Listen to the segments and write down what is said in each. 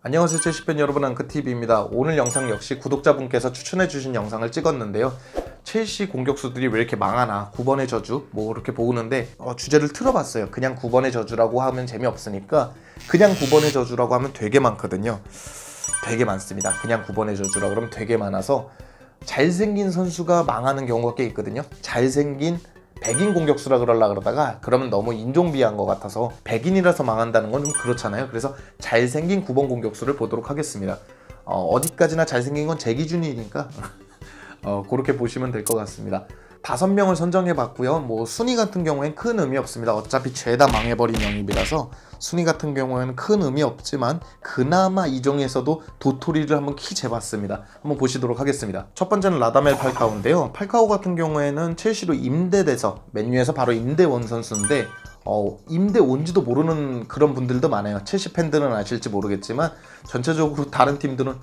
안녕하세요, 첼시팬 여러분, 앙크TV입니다. 오늘 영상 역시 구독자분께서 추천해주신 영상을 찍었는데요. 첼시 공격수들이 왜 이렇게 망하나, 9번의 저주 뭐 이렇게 보는데 주제를 틀어봤어요. 그냥 9번의 저주라고 하면 재미없으니까 그냥 9번의 저주라고 하면 되게 많거든요. 되게 많습니다. 그냥 9번의 저주라고 그러면 되게 많아서 잘생긴 선수가 망하는 경우가 꽤 있거든요. 잘생긴 백인 공격수라 그러다가 그러면 너무 인종비하한 것 같아서 백인이라서 망한다는 건 좀 그렇잖아요. 그래서 잘생긴 9번 공격수를 보도록 하겠습니다. 어디까지나 잘생긴 건 제 기준이니까 그렇게 보시면 될 것 같습니다. 5명을 선정해봤고요. 뭐 순위 같은 경우엔 큰 의미 없습니다. 어차피 죄다 망해버린 영입이라서 순위 같은 경우에는 큰 의미 없지만 그나마 이 중에서도 도토리를 한번 키 재봤습니다. 한번 보시도록 하겠습니다. 첫 번째는 라다멜 팔카오인데요. 팔카오 같은 경우에는 첼시로 임대돼서 맨유에서 바로 임대 온 선수인데 임대 온지도 모르는 그런 분들도 많아요. 첼시 팬들은 아실지 모르겠지만 전체적으로 다른 팀들은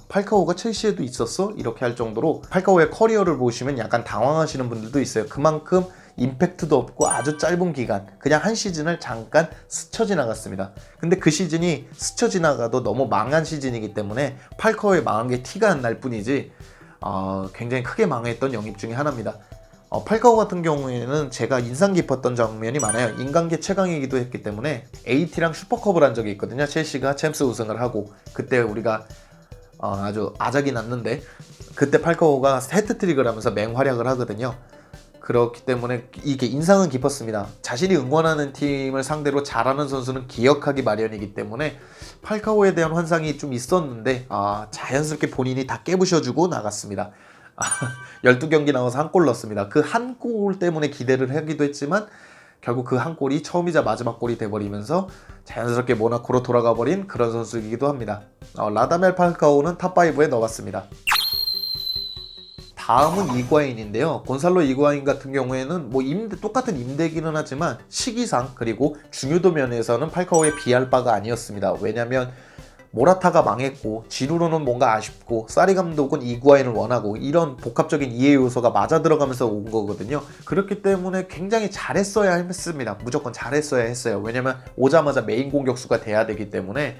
팔카오가 첼시에도 있었어? 이렇게 할 정도로 팔카오의 커리어를 보시면 약간 당황하시는 분들도 있어요. 그만큼 임팩트도 없고 아주 짧은 기간, 그냥 한 시즌을 잠깐 스쳐 지나갔습니다. 근데 그 시즌이 스쳐 지나가도 너무 망한 시즌이기 때문에 팔카오의 망한 게 티가 안 날 뿐이지 굉장히 크게 망했던 영입 중에 하나입니다. 팔카오 같은 경우에는 제가 인상 깊었던 장면이 많아요. 인간계 최강이기도 했기 때문에 AT랑 슈퍼컵을 한 적이 있거든요. 첼시가 챔스 우승을 하고 그때 우리가 아주 아작이 났는데 그때 팔카오가 해트트릭을 하면서 맹활약을 하거든요. 그렇기 때문에 이게 인상은 깊었습니다. 자신이 응원하는 팀을 상대로 잘하는 선수는 기억하기 마련이기 때문에 팔카오에 대한 환상이 좀 있었는데 자연스럽게 본인이 다 깨부셔주고 나갔습니다. 12경기 나와서 한 골 넣었습니다. 그 한 골 때문에 기대를 하기도 했지만 결국 그 한 골이 처음이자 마지막 골이 돼버리면서 자연스럽게 모나코로 돌아가 버린 그런 선수이기도 합니다. 라다멜 팔카오는 탑5에 넣어봤습니다. 다음은 이과인인데요. 곤살로 이과인 같은 경우에는 뭐 똑같은 임대기는 하지만 시기상 그리고 중요도 면에서는 팔카오에 비할 바가 아니었습니다. 왜냐면 모라타가 망했고 지루로는 뭔가 아쉽고 사리 감독은 이구아인을 원하고 이런 복합적인 이해 요소가 맞아 들어가면서 온 거거든요. 그렇기 때문에 굉장히 잘했어야 했습니다. 무조건 잘했어야 했어요. 왜냐면 오자마자 메인 공격수가 돼야 되기 때문에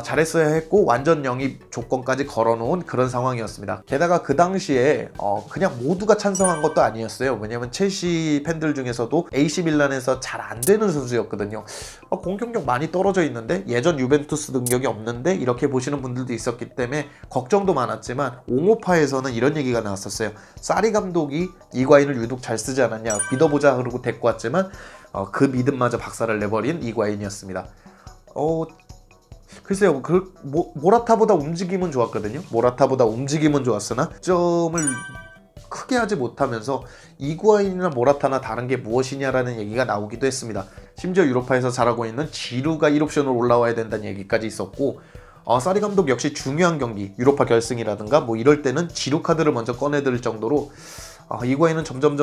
잘했어야 했고 완전 영입 조건까지 걸어놓은 그런 상황이었습니다. 게다가 그 당시에 그냥 모두가 찬성한 것도 아니었어요. 왜냐면 첼시 팬들 중에서도 AC 밀란에서 잘 안 되는 선수였거든요. 공격력 많이 떨어져 있는데 예전 유벤투스 능력이 없는데 이렇게 보시는 분들도 있었기 때문에 걱정도 많았지만 옹호파에서는 이런 얘기가 나왔었어요. 사리 감독이 이과인을 유독 잘 쓰지 않았냐, 믿어보자 그러고 데리고 왔지만 그 믿음마저 박살을 내버린 이과인이었습니다. 글쎄요, 모라타보다 움직임은 좋았거든요. 모라타보다 움직임은 좋았으나 득점을 크게 하지 못하면서 이구아인이나 모라타나 다른 게 무엇이냐라는 얘기가 나오기도 했습니다. 심지어 유로파에서 잘하고 있는 지루가 1옵션으로 올라와야 된다는 얘기까지 있었고 사리 감독 역시 중요한 경기, 유로파 결승이라든가 뭐 이럴 때는 지루 카드를 먼저 꺼내들 정도로 이구아인은 점점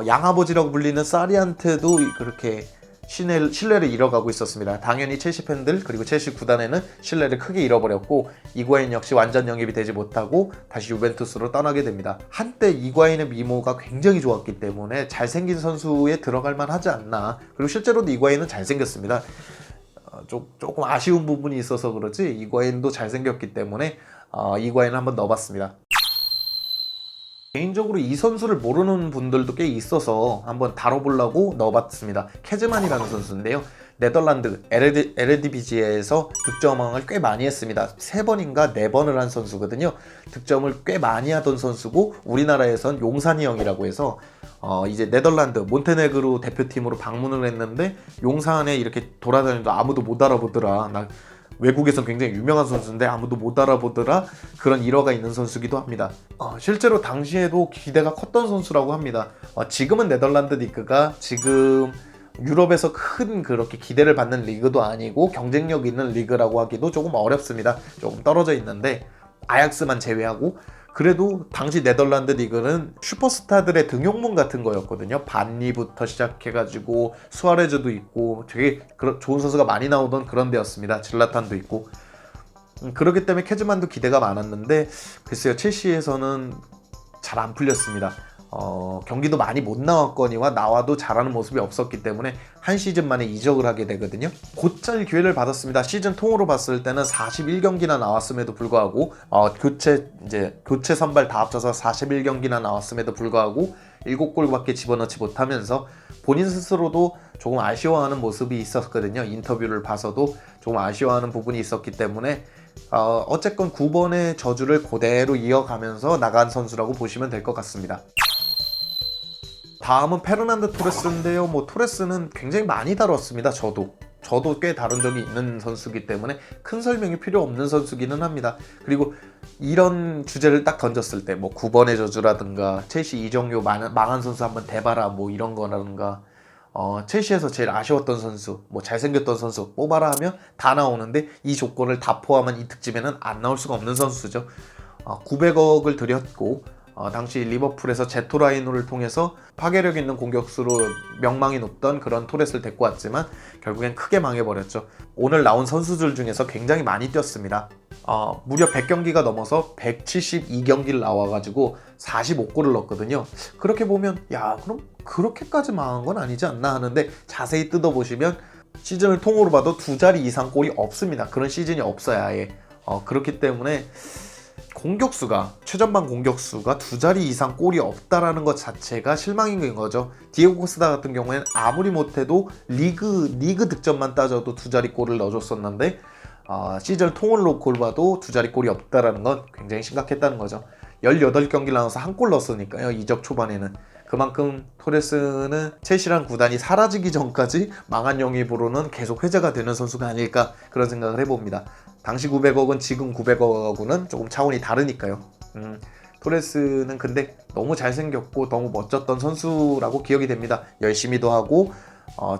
양아버지라고 불리는 사리한테도 그렇게 신뢰를 잃어가고 있었습니다. 당연히 첼시 팬들 그리고 첼시 구단에는 신뢰를 크게 잃어버렸고 이구아인 역시 완전 영입이 되지 못하고 다시 유벤투스로 떠나게 됩니다. 한때 이구아인의 미모가 굉장히 좋았기 때문에 잘생긴 선수에 들어갈 만하지 않나. 그리고 실제로도 이구아인은 잘생겼습니다. 조금 아쉬운 부분이 있어서 그렇지 이구아인도 잘생겼기 때문에 이구아인을 한번 넣어봤습니다. 개인적으로 이 선수를 모르는 분들도 꽤 있어서 한번 다뤄보려고 넣어봤습니다. 캐즈만이라는 선수인데요. 네덜란드 에레디비지에서 득점왕을 꽤 많이 했습니다. 3번인가 4번을 한 선수거든요. 득점을 꽤 많이 하던 선수고 우리나라에선 용산이 형이라고 해서 이제 네덜란드 몬테네그로 대표팀으로 방문을 했는데 용산에 이렇게 돌아다니도 아무도 못 알아보더라. 외국에선 굉장히 유명한 선수인데 아무도 못 알아보더라. 그런 일화가 있는 선수기도 합니다. 실제로 당시에도 기대가 컸던 선수라고 합니다. 지금은 네덜란드 리그가 지금 유럽에서 큰 그렇게 기대를 받는 리그도 아니고 경쟁력 있는 리그라고 하기도 조금 어렵습니다. 조금 떨어져 있는데 아약스만 제외하고 그래도 당시 네덜란드 리그는 슈퍼스타들의 등용문 같은 거였거든요. 반니부터 시작해가지고 수아레즈도 있고 되게 좋은 선수가 많이 나오던 그런 데였습니다. 질라탄도 있고 그렇기 때문에 캐즈만도 기대가 많았는데 글쎄요, 첼시에서는 잘 안 풀렸습니다. 경기도 많이 못 나왔거니와 나와도 잘하는 모습이 없었기 때문에 한 시즌 만에 이적을 하게 되거든요. 곧잘 기회를 받았습니다. 시즌 통으로 봤을 때는 41경기나 나왔음에도 불구하고 교체 선발 다 합쳐서 41경기나 나왔음에도 불구하고 7골밖에 집어넣지 못하면서 본인 스스로도 조금 아쉬워하는 모습이 있었거든요. 인터뷰를 봐서도 조금 아쉬워하는 부분이 있었기 때문에 어쨌건 9번의 저주를 그대로 이어가면서 나간 선수라고 보시면 될 것 같습니다. 다음은 페르난드 토레스인데요. 토레스는 굉장히 많이 다뤘습니다. 저도 꽤 다룬 적이 있는 선수이기 때문에 큰 설명이 필요 없는 선수기는 합니다. 그리고 이런 주제를 딱 던졌을 때 9번의 저주라든가 첼시 이적료 망한 선수 한번 대봐라 이런 거라든가 첼시에서 제일 아쉬웠던 선수, 잘생겼던 선수 뽑아라 하면 다 나오는데 이 조건을 다 포함한 이 특집에는 안 나올 수가 없는 선수죠. 900억을 들였고 당시 리버풀에서 제토라이노를 통해서 파괴력 있는 공격수로 명망이 높던 그런 토레스를 데리고 왔지만 결국엔 크게 망해버렸죠. 오늘 나온 선수들 중에서 굉장히 많이 뛰었습니다. 무려 100경기가 넘어서 172경기를 나와가지고 45골을 넣었거든요. 그렇게 보면 그럼 그렇게까지 망한 건 아니지 않나 하는데 자세히 뜯어보시면 시즌을 통으로 봐도 2자리 이상 골이 없습니다. 그런 시즌이 없어요, 아예. 그렇기 때문에 최전방 공격수가 2자리 이상 골이 없다라는 것 자체가 실망인 거죠. 디에고 코스타 같은 경우에는 아무리 못해도 리그 득점만 따져도 2자리 골을 넣어줬었는데 시즌 통을 놓고 봐도 2자리 골이 없다라는 건 굉장히 심각했다는 거죠. 18경기를 나와서 1골 넣었으니까요. 이적 초반에는. 그만큼 토레스는 첼시란 구단이 사라지기 전까지 망한 영입으로는 계속 회자가 되는 선수가 아닐까 그런 생각을 해봅니다. 당시 900억은 지금 900억하고는 조금 차원이 다르니까요. 토레스는 근데 너무 잘생겼고 너무 멋졌던 선수라고 기억이 됩니다. 열심히도 하고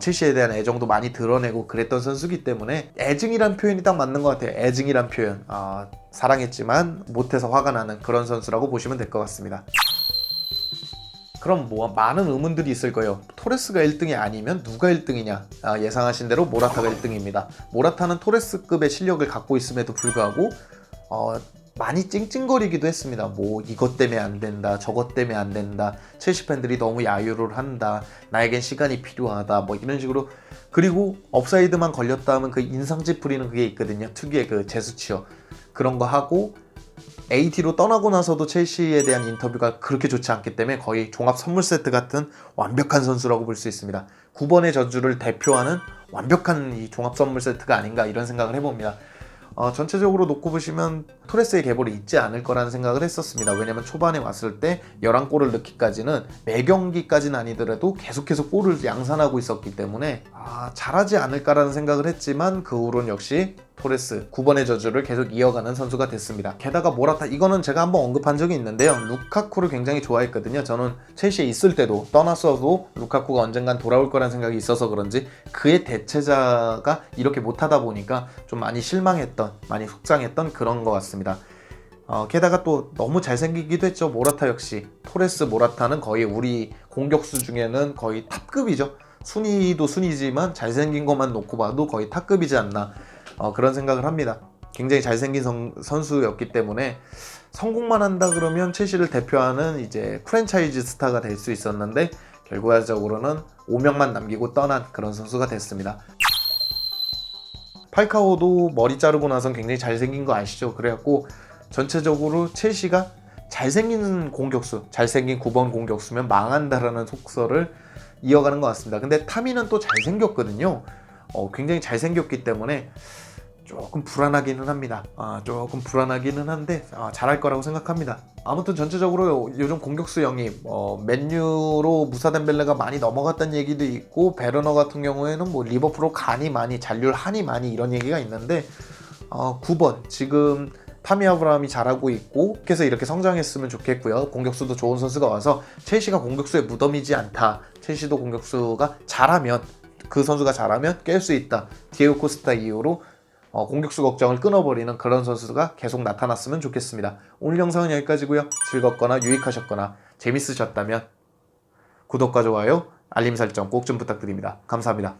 첼시에 대한 애정도 많이 드러내고 그랬던 선수기 때문에 애증이란 표현이 딱 맞는 것 같아요. 애증이란 표현. 사랑했지만 못해서 화가 나는 그런 선수라고 보시면 될 것 같습니다. 그럼 많은 의문들이 있을 거예요. 토레스가 1등이 아니면 누가 1등이냐? 예상하신 대로 모라타가 1등입니다. 모라타는 토레스급의 실력을 갖고 있음에도 불구하고 많이 찡찡거리기도 했습니다. 이것 때문에 안 된다, 저것 때문에 안 된다, 첼시 팬들이 너무 야유를 한다, 나에겐 시간이 필요하다, 이런 식으로. 그리고 업사이드만 걸렸다 하면 그 인상 찌푸리는 그게 있거든요. 특유의 그 제스처 그런 거 하고 AT로 떠나고 나서도 첼시에 대한 인터뷰가 그렇게 좋지 않기 때문에 거의 종합 선물 세트 같은 완벽한 선수라고 볼 수 있습니다. 9번의 저주를 대표하는 완벽한 이 종합 선물 세트가 아닌가 이런 생각을 해봅니다. 전체적으로 놓고 보시면 토레스의 계보를 잊지 않을 거라는 생각을 했었습니다. 왜냐면 초반에 왔을 때 11골을 넣기까지는 매 경기까지는 아니더라도 계속해서 골을 양산하고 있었기 때문에 잘하지 않을까라는 생각을 했지만 그 후로는 역시 토레스 9번의 저주를 계속 이어가는 선수가 됐습니다. 게다가 모라타, 이거는 제가 한번 언급한 적이 있는데요. 루카쿠를 굉장히 좋아했거든요. 저는 첼시에 있을 때도 떠났어도 루카쿠가 언젠간 돌아올 거란 생각이 있어서 그런지 그의 대체자가 이렇게 못하다 보니까 좀 많이 실망했던, 많이 속상했던 그런 것 같습니다. 게다가 또 너무 잘생기기도 했죠. 모라타 역시. 토레스, 모라타는 거의 우리 공격수 중에는 거의 탑급이죠. 순위도 순위지만 잘생긴 것만 놓고 봐도 거의 탑급이지 않나 그런 생각을 합니다. 굉장히 잘생긴 선수였기 때문에 성공만 한다 그러면 첼시를 대표하는 이제 프랜차이즈 스타가 될 수 있었는데 결과적으로는 오명만 남기고 떠난 그런 선수가 됐습니다. 팔카오도 머리 자르고 나선 굉장히 잘생긴 거 아시죠? 그래갖고 전체적으로 첼시가 잘생긴 공격수, 잘생긴 9번 공격수면 망한다라는 속설을 이어가는 것 같습니다. 근데 타미는 또 잘생겼거든요. 굉장히 잘생겼기 때문에 조금 불안하기는 합니다. 조금 불안하기는 한데 잘할 거라고 생각합니다. 아무튼 전체적으로 요즘 공격수 영입 맨유로 무사 덴벨레가 많이 넘어갔다는 얘기도 있고 베르너 같은 경우에는 리버풀로 잔류한이 많이 이런 얘기가 있는데 9번 지금 타미 아브라함이 잘하고 있고 그래서 이렇게 성장했으면 좋겠고요. 공격수도 좋은 선수가 와서 첼시가 공격수의 무덤이지 않다. 첼시도 공격수가 잘하면 그 선수가 잘하면 깰 수 있다. 디에고 코스타 이후로 공격수 걱정을 끊어버리는 그런 선수가 계속 나타났으면 좋겠습니다. 오늘 영상은 여기까지고요. 즐겁거나 유익하셨거나 재밌으셨다면 구독과 좋아요, 알림 설정 꼭 좀 부탁드립니다. 감사합니다.